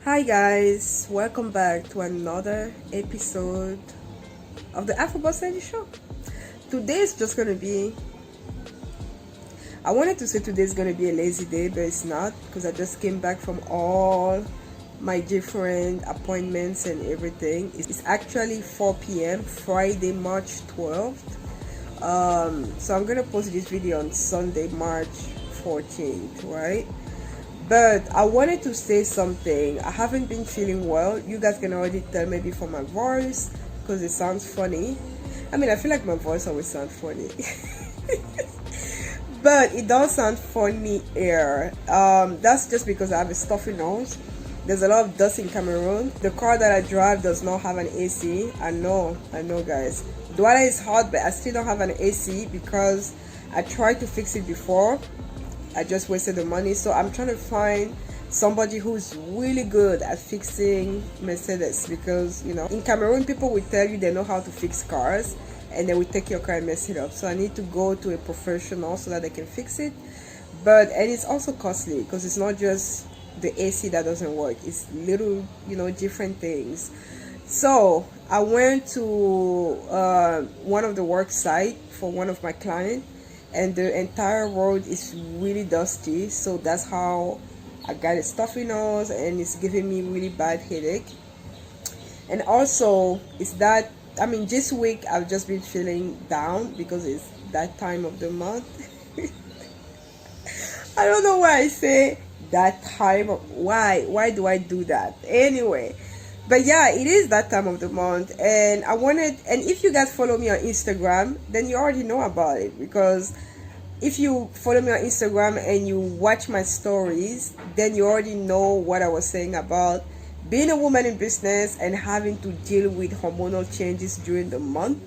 Hi guys, welcome back to another episode of the Afro show. Today is just gonna be, I wanted to say today is gonna be a lazy day, but it's not because I just came back from all my different appointments and everything. It's actually 4 p.m. Friday, March 12th. So I'm gonna post this video on Sunday, March 14th, right? But I wanted to say something. I haven't been feeling well. You guys can already tell maybe from my voice because it sounds funny. I feel like my voice always sounds funny. But it does sound funny here. That's just because I have a stuffy nose. There's a lot of dust in Cameroon. The car that I drive does not have an AC. I know guys. The weather is hot, but I still don't have an AC because I tried to fix it before. I just wasted the money, so I'm trying to find somebody who's really good at fixing Mercedes, because in Cameroon people will tell you they know how to fix cars and they will take your car and mess it up. So I need to go to a professional so that they can fix it. And it's also costly because it's not just the AC that doesn't work, it's little different things. So I went to one of the work site for one of my clients, and the entire road is really dusty, so that's how I got a stuffy nose and it's giving me really bad headache. And also it's that this week I've just been feeling down because it's that time of the month. I don't know why I say that time of, why do I do that anyway? But yeah, it is that time of the month, and and if you guys follow me on Instagram, then you already know about it, because if you follow me on Instagram and you watch my stories, then you already know what I was saying about being a woman in business and having to deal with hormonal changes during the month,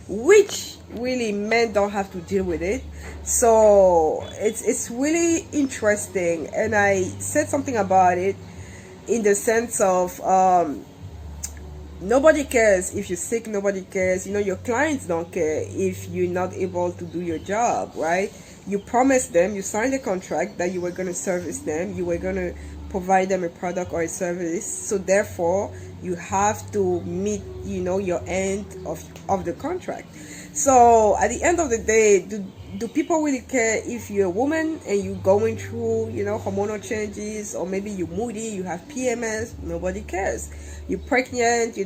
which really men don't have to deal with it. So it's really interesting, and I said something about it in the sense of nobody cares if you're sick. Nobody cares. Your clients don't care if you're not able to do your job, right? You promised them, you signed a contract that you were going to service them, you were going to provide them a product or a service. So therefore, you have to meet, your end of the contract. So at the end of the day, do people really care if you're a woman and you're going through, hormonal changes, or maybe you're moody, you have PMS? Nobody cares. You're pregnant,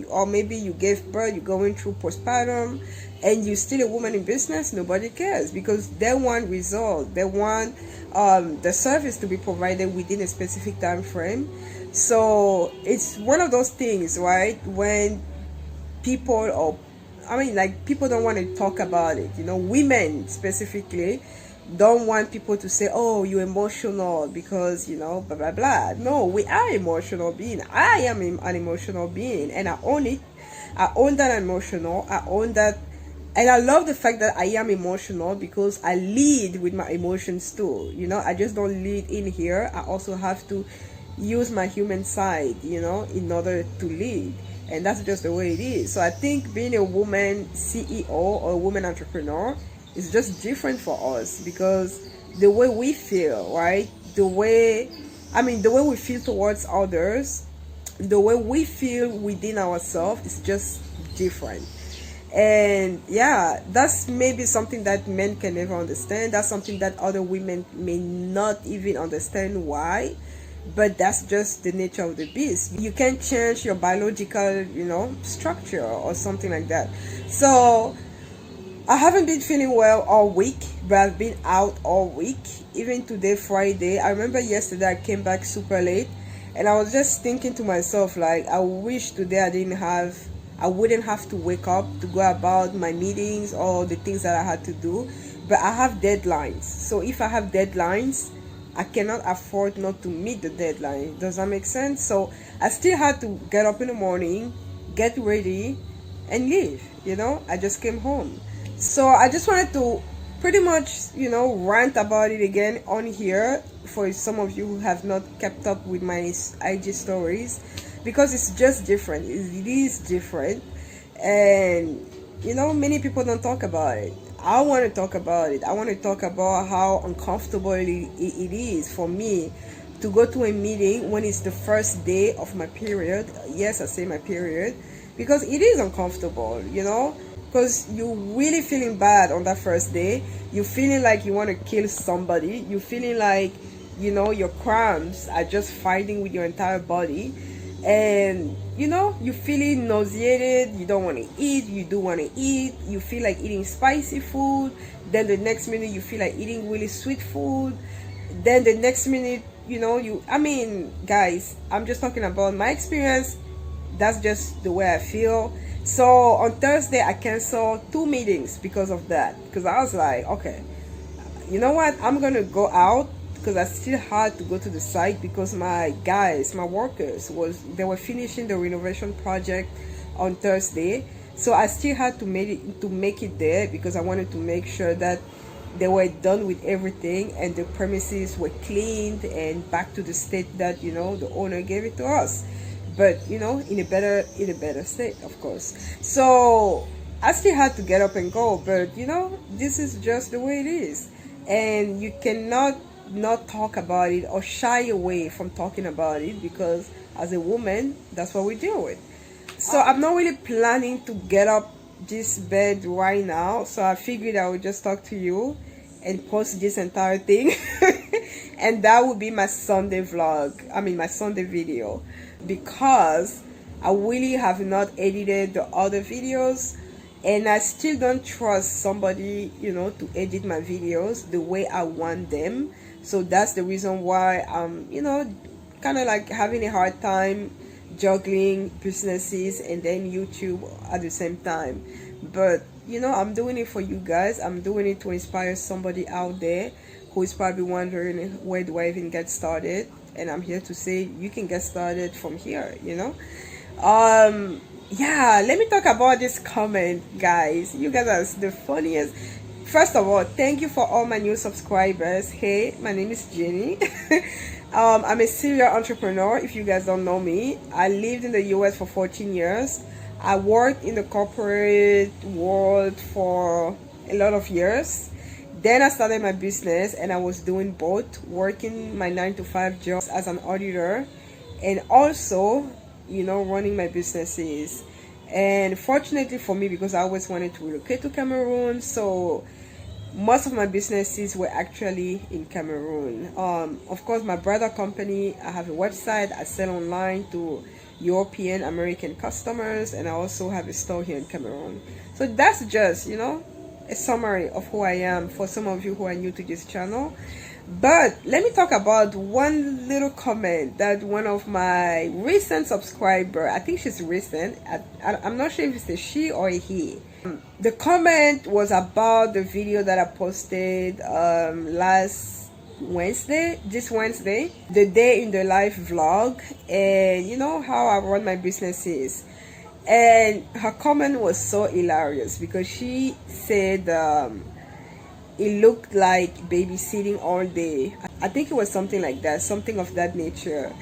or maybe you gave birth, you're going through postpartum, and you're still a woman in business? Nobody cares, because they want result. They want the service to be provided within a specific time frame. So it's one of those things, right? When people people don't want to talk about it. Women specifically don't want people to say, oh, you're emotional because, blah, blah, blah. No, we are emotional being. I am an emotional being, and I own it. I own that I'm emotional. I own that. And I love the fact that I am emotional because I lead with my emotions too. I just don't lead in here. I also have to use my human side, in order to lead. And that's just the way it is. So I think being a woman CEO or a woman entrepreneur is just different for us, because the way we feel, right? The way we feel towards others, the way we feel within ourselves is just different. And yeah, that's maybe something that men can never understand. That's something that other women may not even understand why. But that's just the nature of the beast. You can't change your biological, structure or something like that. So I haven't been feeling well all week, but I've been out all week. Even today, Friday. I remember yesterday I came back super late, and I was just thinking to myself, like, I wish today I wouldn't have to wake up to go about my meetings or the things that I had to do. But I have deadlines. So if I have deadlines, I cannot afford not to meet the deadline. Does that make sense? So I still had to get up in the morning, get ready, and leave. I just came home. So I just wanted to pretty much, rant about it again on here for some of you who have not kept up with my IG stories, because it's just different. It is different. And, many people don't talk about it. I want to talk about it. I want to talk about how uncomfortable it is for me to go to a meeting when it's the first day of my period. Yes, I say my period, because it is uncomfortable, you know, because you're really feeling bad on that first day. You're feeling like you want to kill somebody. You're feeling like, you know, your cramps are just fighting with your entire body. And, you know, you're feeling nauseated. You don't want to eat. You do want to eat. You feel like eating spicy food. Then the next minute you feel like eating really sweet food. Then the next minute, you know, I mean, guys, I'm just talking about my experience. That's just the way I feel. So on Thursday I canceled 2 meetings because of that, because I was like, okay, you know what, I'm gonna go out, because I still had to go to the site because my guys, my workers, they were finishing the renovation project on Thursday. So I still had to make it there, because I wanted to make sure that they were done with everything and the premises were cleaned and back to the state that, you know, the owner gave it to us. But, you know, in a better state, of course. So I still had to get up and go, but, you know, this is just the way it is. And you cannot not talk about it or shy away from talking about it, because as a woman, that's what we deal with. So I'm not really planning to get up this bed right now, so I figured I would just talk to you and post this entire thing. And that would be my Sunday vlog, I mean my Sunday video, because I really have not edited the other videos, and I still don't trust somebody, you know, to edit my videos the way I want them. So that's the reason why I'm, you know, kind of like having a hard time juggling businesses and then YouTube at the same time. But, you know, I'm doing it for you guys. I'm doing it to inspire somebody out there who is probably wondering, where do I even get started? And I'm here to say you can get started from here, you know. Yeah, let me talk about this comment, guys. You guys are the funniest. First of all, thank you for all my new subscribers. Hey, my name is Jenny. I'm a serial entrepreneur. If you guys don't know me, I lived in the US for 14 years. I worked in the corporate world for a lot of years. Then I started my business, and I was doing both, working my 9-to-5 job as an auditor, and also, you know, running my businesses. And fortunately for me, because I always wanted to relocate to Cameroon, so most of my businesses were actually in Cameroon. Of course, my brother company, I have a website. I sell online to European American customers, and I also have a store here in Cameroon. So that's just, you know, a summary of who I am for some of you who are new to this channel. But let me talk about one little comment that one of my recent subscriber, I think she's recent, I'm not sure if it's a she or a he. The comment was about the video that I posted this Wednesday, the day in the life vlog, and you know how I run my businesses. And her comment was so hilarious, because she said it looked like babysitting all day. I think it was something like that, something of that nature.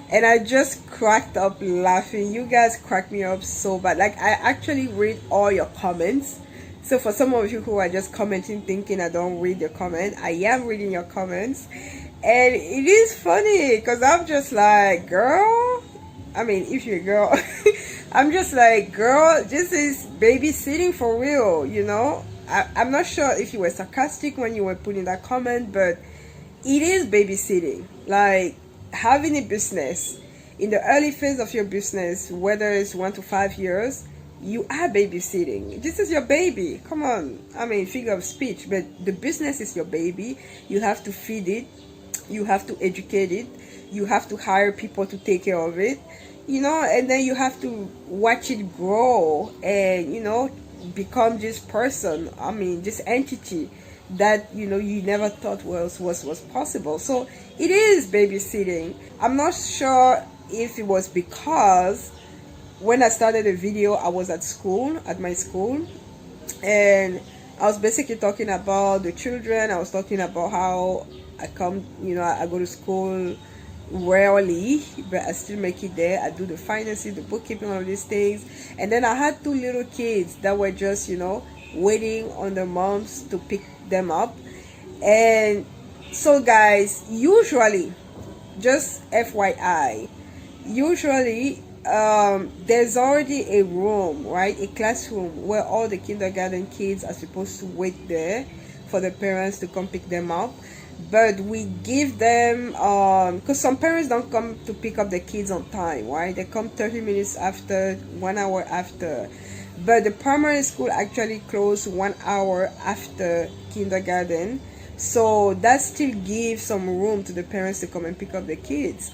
And I just cracked up laughing. You guys cracked me up so bad. Like, I actually read all your comments. So for some of you who are just commenting thinking I don't read your comment, I am reading your comments. And it is funny, because I'm just like, girl, I mean, if you're a girl, I'm just like, girl, this is babysitting for real, you know. I'm not sure if you were sarcastic when you were putting that comment, but it is babysitting. Like, having a business, in the early phase of your business, whether it's 1 to 5 years, you are babysitting. This is your baby. Come on. I mean, figure of speech, but the business is your baby. You have to feed it. You have to educate it. You have to hire people to take care of it, you know, and then you have to watch it grow and, you know, become this person, I mean, this entity that, you know, you never thought was possible. So it is babysitting. I'm not sure if it was because when I started the video, I was at my school, and I was basically talking about the children. I was talking about how I come, you know, I go to school rarely, but I still make it there. I do the finances, the bookkeeping, all these things. And then I had 2 little kids that were just, you know, waiting on their moms to pick them up. And so guys, usually just FYI, usually there's already a room, right, a classroom where all the kindergarten kids are supposed to wait there for the parents to come pick them up. But we give them, because some parents don't come to pick up the kids on time, right? They come 30 minutes after, 1 hour after. But the primary school actually closed 1 hour after kindergarten, so that still gives some room to the parents to come and pick up the kids.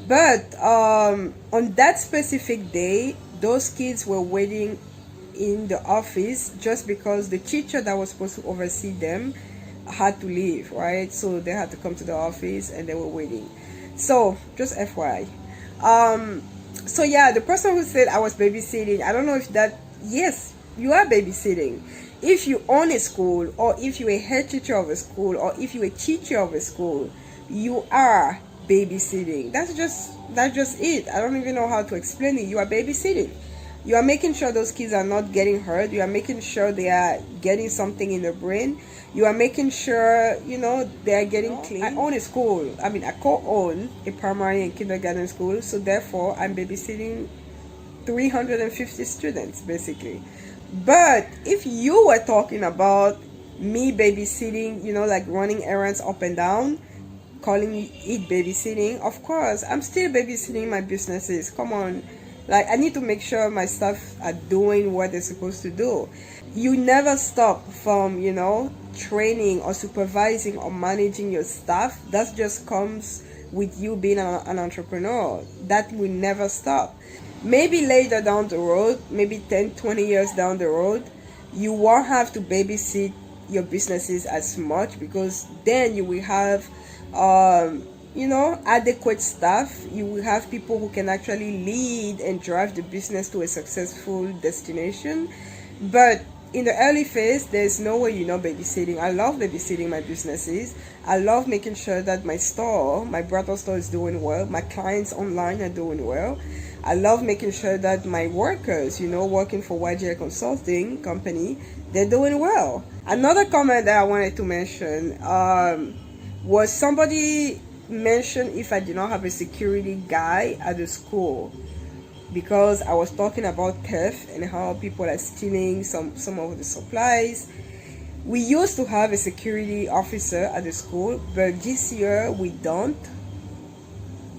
But on that specific day, those kids were waiting in the office just because the teacher that was supposed to oversee them had to leave, right? So they had to come to the office and they were waiting. So just FYI. So yeah, the person who said I was babysitting, I don't know if that, yes, you are babysitting. If you own a school, or if you're a head teacher of a school, or if you're a teacher of a school, you are babysitting. That's just it. I don't even know how to explain it. You are babysitting. You are making sure those kids are not getting hurt. You are making sure they are getting something in their brain. You are making sure, they are getting clean. I own a school. I co-own a primary and kindergarten school. So therefore, I'm babysitting 350 students, basically. But if you were talking about me babysitting, like running errands up and down, calling it babysitting, of course, I'm still babysitting my businesses. Come on. Like, I need to make sure my staff are doing what they're supposed to do. You never stop from, training or supervising or managing your staff. That just comes with you being an entrepreneur. That will never stop. Maybe later down the road, maybe 10, 20 years down the road, you won't have to babysit your businesses as much, because then you will have adequate staff. You will have people who can actually lead and drive the business to a successful destination. But in the early phase, there's no way you're not babysitting. I love babysitting my businesses. I love making sure that my store, my brother store, is doing well. My clients online are doing well. I love making sure that my workers, working for YGL Consulting Company, they're doing well. Another comment that I wanted to mention was somebody mentioned if I did not have a security guy at the school, because I was talking about theft and how people are stealing some of the supplies. We used to have a security officer at the school, but this year we don't.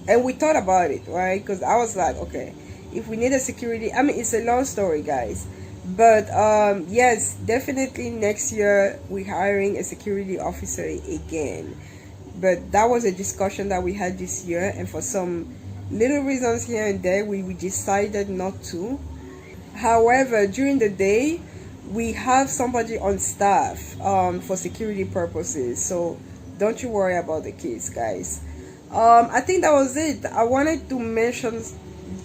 And we thought about it, right? Because I was like, okay, if we need a security, it's a long story, guys. But yes, definitely next year we're hiring a security officer again. But that was a discussion that we had this year, and for some little reasons here and there, we decided not to. However, during the day, we have somebody on staff for security purposes. So don't you worry about the kids, guys. I think that was it. I wanted to mention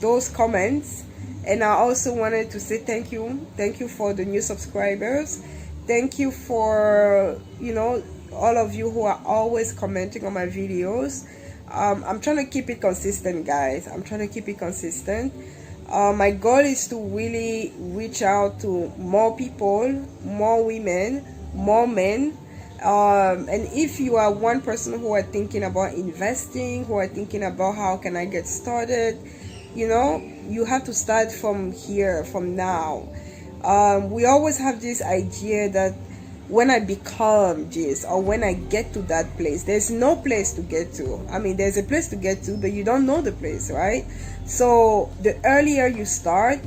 those comments, and I also wanted to say thank you for the new subscribers. Thank you for all of you who are always commenting on my videos. I'm trying to keep it consistent, guys. I'm trying to keep it consistent. My goal is to really reach out to more people, more women, more men. And if you are one person who are thinking about investing, who are thinking about how can I get started, you have to start from here, from now. We always have this idea that when I become this, or when I get to that place, there's no place to get to. There's a place to get to, but you don't know the place, right? So the earlier you start,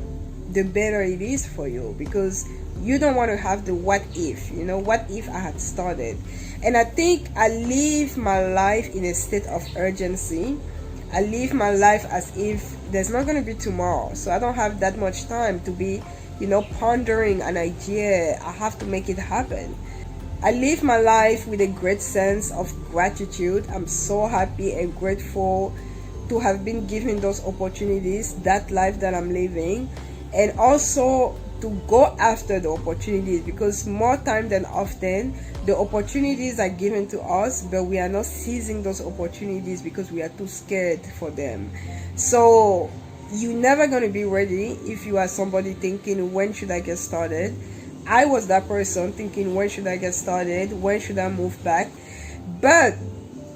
the better it is for you, because you don't want to have the what if, what if I had started. And I think I live my life in a state of urgency. I live my life as if there's not going to be tomorrow. So I don't have that much time to be, pondering an idea. I have to make it happen. I live my life with a great sense of gratitude. I'm so happy and grateful to have been given those opportunities, that life that I'm living, and also to go after the opportunities, because more time than often the opportunities are given to us, but we are not seizing those opportunities because we are too scared for them. So you're never going to be ready if you are somebody thinking, when should I get started? I was that person thinking, when should I get started? When should I move back? But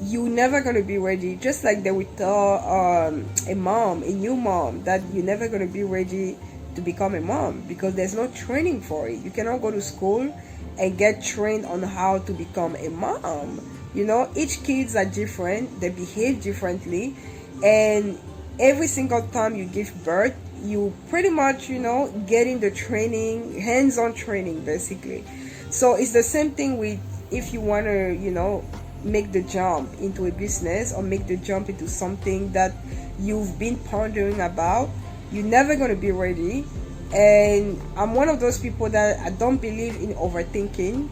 you're never gonna be ready. Just like they would tell a new mom, that you're never gonna be ready to become a mom because there's no training for it. You cannot go to school and get trained on how to become a mom. You know, each kids are different, they behave differently, and every single time you give birth, you pretty much, you know, getting the training, hands-on training basically. So it's the same thing with, if you want to, you know, make the jump into a business or make the jump into something that you've been pondering about, you're never going to be ready. And I'm one of those people that I don't believe in overthinking.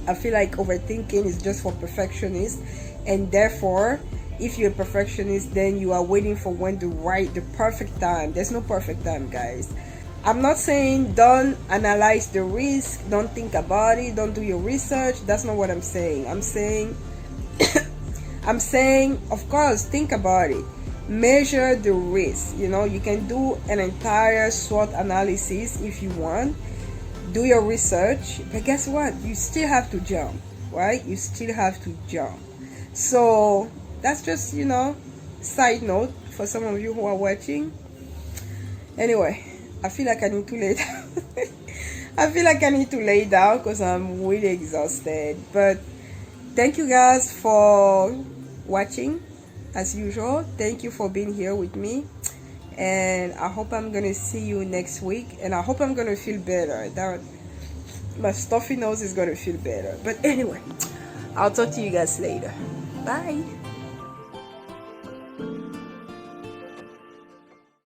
I feel like overthinking is just for perfectionists, and therefore if you're a perfectionist, then you are waiting for when the perfect time. There's no perfect time, guys. I'm not saying don't analyze the risk, don't think about it, don't do your research. That's not what I'm saying. I'm saying I'm saying, of course, think about it. Measure the risk. You know, you can do an entire SWOT analysis if you want. Do your research, but guess what? You still have to jump, right? You still have to jump. So that's just, you know, side note for some of you who are watching. Anyway, I feel like I need to lay down. I feel like I need to lay down because I'm really exhausted. But thank you guys for watching as usual. Thank you for being here with me. And I hope I'm going to see you next week. And I hope I'm going to feel better. That my stuffy nose is going to feel better. But anyway, I'll talk to you guys later. Bye.